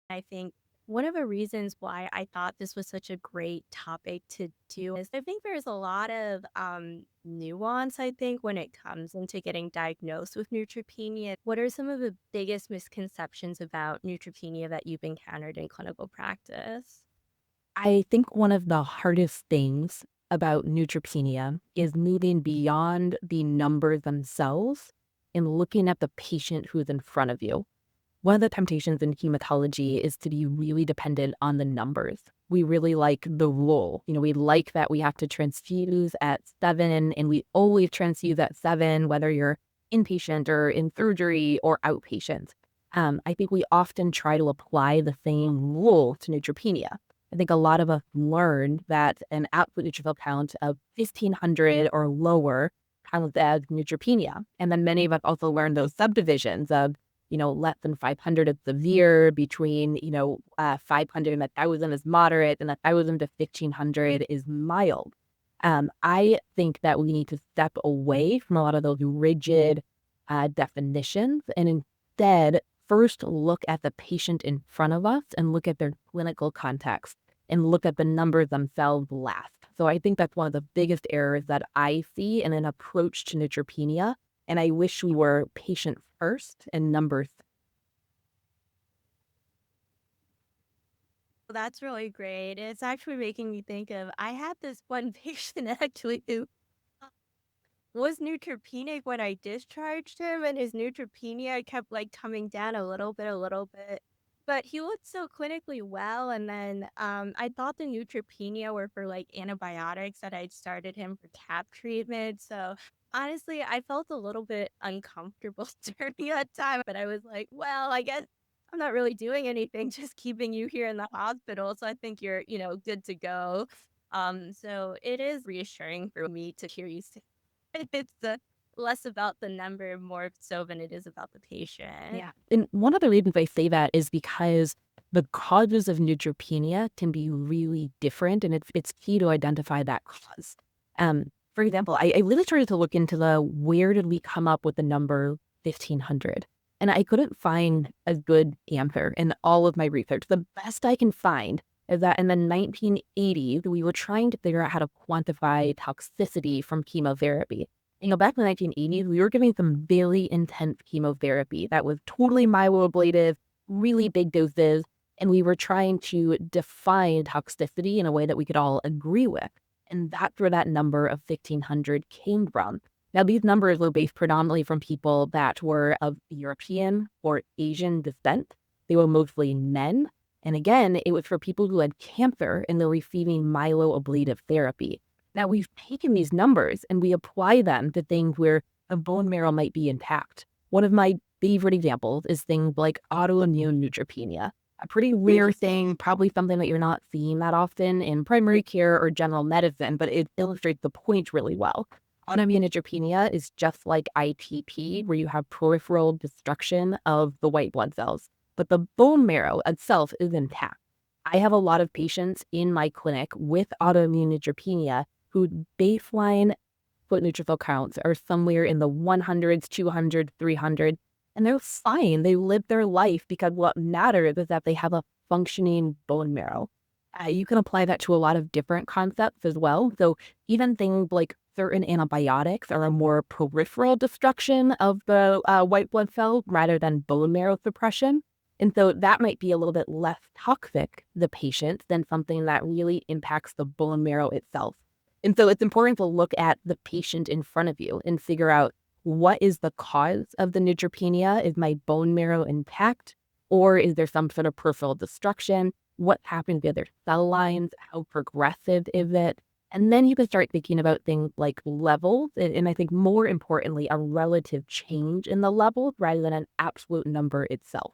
I think one of the reasons why I thought this was such a great topic to do is I think there's a lot of nuance, I think, when it comes into getting diagnosed with neutropenia. What are some of the biggest misconceptions about neutropenia that you've encountered in clinical practice? I think one of the hardest things about neutropenia is moving beyond the numbers themselves and looking at the patient who's in front of you. One of the temptations in hematology is to be really dependent on the numbers. We really like the rule. We like that we have to transfuse at 7 and we always transfuse at 7, whether you're inpatient or in surgery or outpatient. I think we often try to apply the same rule to neutropenia. I think a lot of us learned that an absolute neutrophil count of 1,500 or lower counts as neutropenia. And then many of us also learned those subdivisions of less than 500 is severe, between, 500 and 1,000 is moderate, and 1,000 to 1,500 is mild. I think that we need to step away from a lot of those rigid definitions and instead first look at the patient in front of us and look at their clinical context and look at the numbers themselves last. So I think that's one of the biggest errors that I see in an approach to neutropenia. And I wish we were patient first and numbers. Well, that's really great. It's actually making me think of I had this one patient actually who was neutropenic when I discharged him, and his neutropenia kept, like, coming down a little bit, but he looked so clinically well, and then, I thought the neutropenia were for, like, antibiotics that I'd started him for CAP treatment, so, honestly, I felt a little bit uncomfortable during that time, but I was like, "Well, I guess I'm not really doing anything, just keeping you here in the hospital, so I think you're, good to go." So it is reassuring for me to hear you say it's, less about the number, more so than it is about the patient. Yeah. And one of the reasons I say that is because the causes of neutropenia can be really different, and it's key to identify that cause. For example, I really started to look into the where did we come up with the number 1,500, and I couldn't find a good answer in all of my research. The best I can find is that in the 1980s, we were trying to figure out how to quantify toxicity from chemotherapy. Back in the 1980s, we were giving some very intense chemotherapy that was totally myeloablative, really big doses, and we were trying to define toxicity in a way that we could all agree with. And that's where that number of 1,500 came from. Now, these numbers were based predominantly from people that were of European or Asian descent. They were mostly men. And again, it was for people who had cancer and they were receiving myeloablative therapy. Now, we've taken these numbers and we apply them to things where a bone marrow might be intact. One of my favorite examples is things like autoimmune neutropenia, a pretty rare thing, probably something that you're not seeing that often in primary care or general medicine, but it illustrates the point really well. Autoimmune neutropenia is just like ITP, where you have peripheral destruction of the white blood cells, but the bone marrow itself is intact. I have a lot of patients in my clinic with autoimmune neutropenia whose baseline foot neutrophil counts are somewhere in the 100s, 200, 300, and they're fine. They live their life because what matters is that they have a functioning bone marrow. You can apply that to a lot of different concepts as well. So even things like certain antibiotics are a more peripheral destruction of the white blood cells rather than bone marrow suppression. And so that might be a little bit less toxic, the patient, than something that really impacts the bone marrow itself. And so it's important to look at the patient in front of you and figure out what is the cause of the neutropenia? Is my bone marrow intact? Or is there some sort of peripheral destruction? What happens to their cell lines? How progressive is it? And then you can start thinking about things like levels. And I think more importantly, a relative change in the levels rather than an absolute number itself.